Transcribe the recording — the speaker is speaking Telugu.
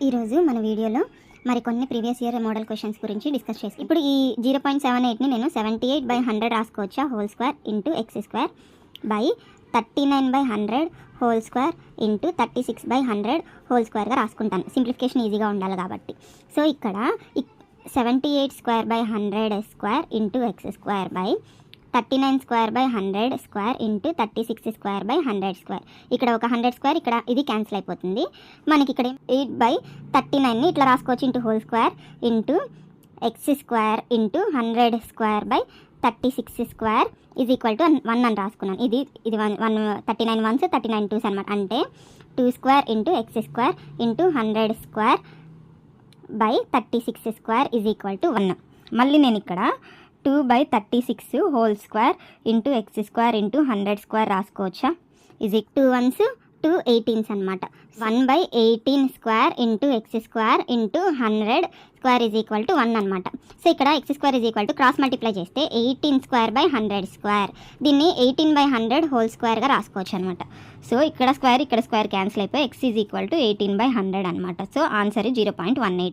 ఈరోజు మన వీడియోలో మరికొన్ని ప్రీవియస్ ఇయర్ మోడల్ క్వశ్చన్స్ గురించి డిస్కస్ చేసి ఇప్పుడు ఈ 0.78ని నేను 78/100 రాసుకోవచ్చా whole square into x square by 39/100 whole square into 36/100 whole స్క్వేర్గా రాసుకుంటాను. సింప్లిఫికేషన్ ఈజీగా ఉండాలి కాబట్టి. సో ఇక్కడ 78/100 square into x square by 39/100 square into 36/100 square. ఇక్కడ ఒక 100 స్క్వేర్ ఇక్కడ ఇది క్యాన్సిల్ అయిపోతుంది. మనకి ఇక్కడ 8/39ని ఇట్లా రాసుకోవచ్చు into whole square into x square into 100 square by 36 square is equal to 1 అని రాసుకున్నాను. ఇది 39 1s 39 2s అనమాట. అంటే 2 square into x square into 100 square by 36 square is equal to 1. మళ్ళీ నేను ఇక్కడ 2/36 whole square into x square into 100 square రాసుకోవచ్చా? ఇది 2 1s 2 18s అనమాట. 1/18 square into x square into 100 square is equal to 1 అనమాట. సో ఇక్కడ x square is equal to cross multiply చేస్తే 18 స్క్వేర్ బై 100 స్క్వేర్. దీన్ని 18/100 హోల్ స్క్వేర్గా రాసుకోవచ్చు అనమాట. సో ఇక్కడ స్క్వేర్ క్యాన్సిల్ అయిపోయి ఎక్స్ ఈజ్ ఈక్వల్ టు 18/100 అనమాట. So answer 0.18.